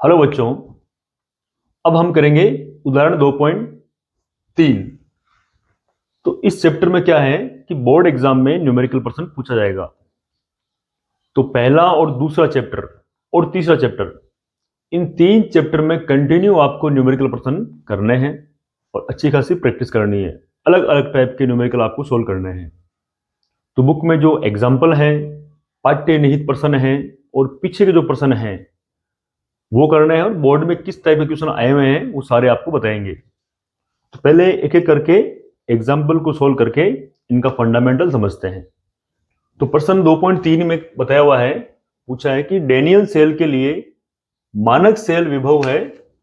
Hello बच्चों, अब हम करेंगे उदाहरण 2.3। तो इस चैप्टर में क्या है कि बोर्ड एग्जाम में न्यूमेरिकल पर्सन पूछा जाएगा। तो पहला और दूसरा चैप्टर और तीसरा चैप्टर, इन तीन चैप्टर में कंटिन्यू आपको न्यूमेरिकल पर्सन करने हैं और अच्छी खासी प्रैक्टिस करनी है। अलग अलग टाइप के न्यूमेरिकल आपको सोल्व करने हैं। तो बुक में जो एग्जाम्पल है, पाठ्य निहित प्रश्न है और पीछे के जो प्रश्न हैं वो करने हैं, और बोर्ड में किस टाइप के क्वेश्चन आए हुए हैं वो सारे आपको बताएंगे। तो पहले एक एक करके एग्जाम्पल को सोल्व करके इनका फंडामेंटल समझते हैं। तो प्रश्न 2.3 में बताया हुआ है, पूछा है कि डेनियल सेल के लिए मानक सेल विभव है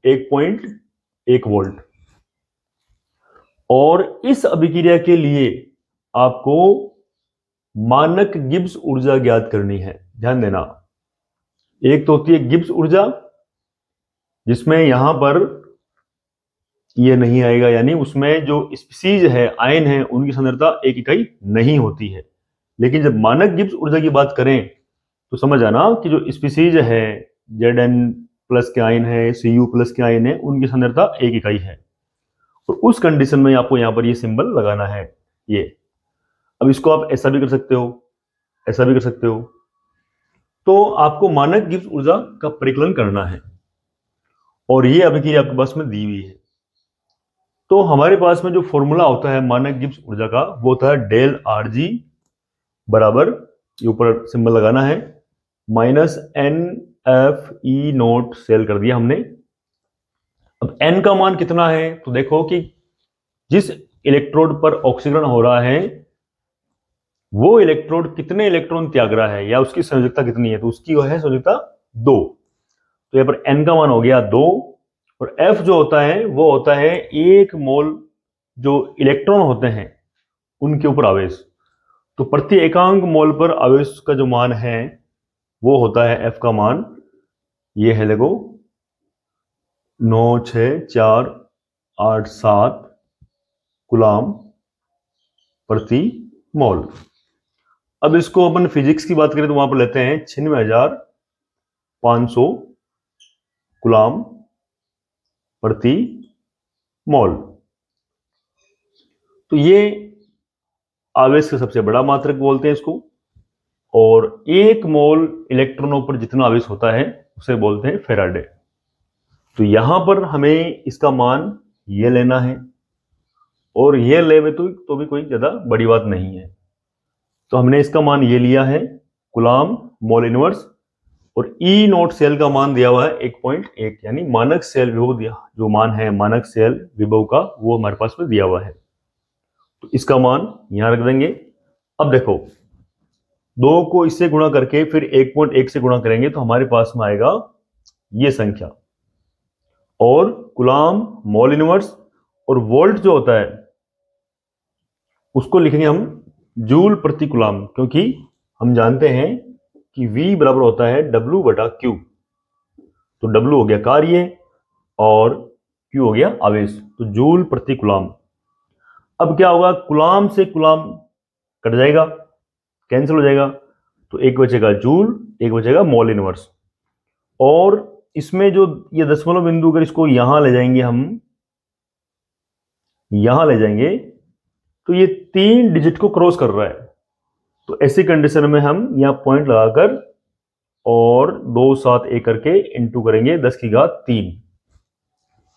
1.1 वोल्ट और इस अभिक्रिया के लिए आपको मानक गिब्स ऊर्जा ज्ञात करनी है। ध्यान देना, एक तो होती है गिब्स ऊर्जा जिसमें यहां पर ये नहीं आएगा, यानी उसमें जो स्पीसीज है, आयन है, उनकी सांद्रता एक इकाई नहीं होती है। लेकिन जब मानक गिब्स ऊर्जा की बात करें तो समझ आना कि जो स्पीसीज है, Zn प्लस के आयन है, Cu प्लस के आयन है, उनकी सांद्रता एक इकाई है। और उस कंडीशन में आपको यहाँ पर ये सिंबल लगाना है। ये अब इसको आप ऐसा भी कर सकते हो, ऐसा भी कर सकते हो। तो आपको मानक गिब्स ऊर्जा का परिकलन करना है और ये अभिक्रिया आपके पास में दी हुई है। तो हमारे पास में जो फॉर्मूला होता है मानक गिब्स ऊर्जा का, वो होता है डेल आर जी बराबर, ये ऊपर सिंबल लगाना है, माइनस एन एफ ई नोट सेल कर दिया हमने। अब एन का मान कितना है तो देखो कि जिस इलेक्ट्रोड पर ऑक्सीकरण हो रहा है वो इलेक्ट्रोड कितने इलेक्ट्रॉन त्याग रहा है या उसकी संयोजकता कितनी है, तो उसकी वो है संयोजकता 2। तो यहाँ पर एन का मान हो गया 2 और एफ जो होता है वो होता है 1 मोल जो इलेक्ट्रॉन होते हैं उनके ऊपर आवेश। तो प्रति एकांक मोल पर आवेश का जो मान है वो होता है एफ का मान, ये है देखो 96487 कूलाम प्रति मोल। अब इसको अपन फिजिक्स की बात करें तो वहां पर लेते हैं 96,500 कूलाम प्रति मोल। तो ये आवेश का सबसे बड़ा मात्रक बोलते हैं इसको, और 1 मोल इलेक्ट्रॉनों पर जितना आवेश होता है उसे बोलते हैं फेराडे। तो यहां पर हमें इसका मान ये लेना है और ये ले तो भी कोई ज्यादा बड़ी बात नहीं है। तो हमने इसका मान ये लिया है कूलाम मोल इनवर्स, और ई नोट सेल का मान दिया हुआ है 1.1, यानी मानक सेल विभव दिया, जो मान है मानक सेल विभव का वो हमारे पास में दिया हुआ है। तो इसका मान यहां रख देंगे। अब देखो 2 को इससे गुणा करके फिर 1.1 से गुणा करेंगे तो हमारे पास में आएगा ये संख्या, और कूलाम मोल इनवर्स और वोल्ट जो होता है उसको लिखेंगे हम जूल प्रति कूलाम, क्योंकि हम जानते हैं कि V बराबर होता है W बटा Q। तो W हो गया कार्य और Q हो गया आवेश, तो जूल प्रति कूलाम। अब क्या होगा, कूलाम से कूलाम कट जाएगा, कैंसिल हो जाएगा, तो एक बचेगा जूल, एक बचेगा मोल इनवर्स। और इसमें जो ये दशमलव बिंदु अगर इसको यहां ले जाएंगे, हम यहां ले जाएंगे तो ये 3 डिजिट को क्रॉस कर रहा है। तो ऐसी कंडीशन में हम यहां पॉइंट लगाकर और 2 7 1 करके इंटू करेंगे 10 की घात 3,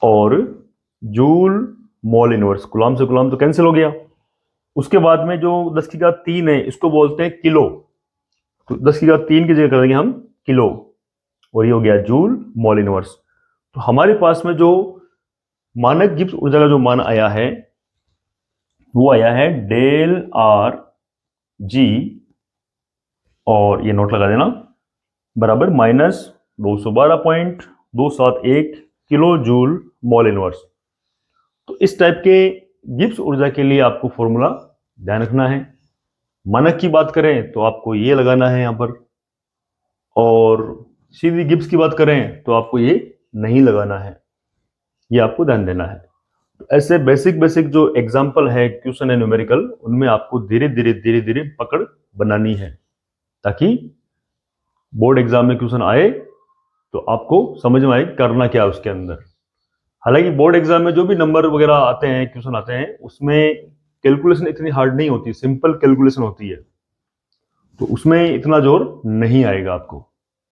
और जूल मोल इनवर्स, कूलाम से कूलाम तो कैंसिल हो गया। उसके बाद में जो 10 की घात 3 है इसको बोलते हैं किलो, तो 10 की घात 3 की जगह कर देंगे हम किलो, और ये हो गया जूल मोल इनवर्स। तो हमारे पास में जो मानक गिब्स ऊर्जा का जो मान आया है वो आया है डेल आर जी, और ये नोट लगा देना, बराबर minus 212.271 kilo joule mole inverse. तो इस टाइप के गिब्स ऊर्जा के लिए आपको फॉर्मूला ध्यान रखना है। मानक की बात करें तो आपको ये लगाना है यहां पर, और सीधी गिब्स की बात करें तो आपको ये नहीं लगाना है, ये आपको ध्यान देना है। तो ऐसे बेसिक बेसिक जो एग्जाम्पल है क्वेश्चन है न्यूमेरिकल, उनमें आपको धीरे धीरे पकड़ बनानी है ताकि बोर्ड एग्जाम में क्वेश्चन आए तो आपको समझ में आए करना क्या है उसके अंदर। हालांकि बोर्ड एग्जाम में जो भी नंबर वगैरह आते हैं, क्वेश्चन आते हैं, उसमें कैलकुलेशन इतनी हार्ड नहीं होती, सिंपल कैलकुलेशन होती है, तो उसमें इतना जोर नहीं आएगा आपको।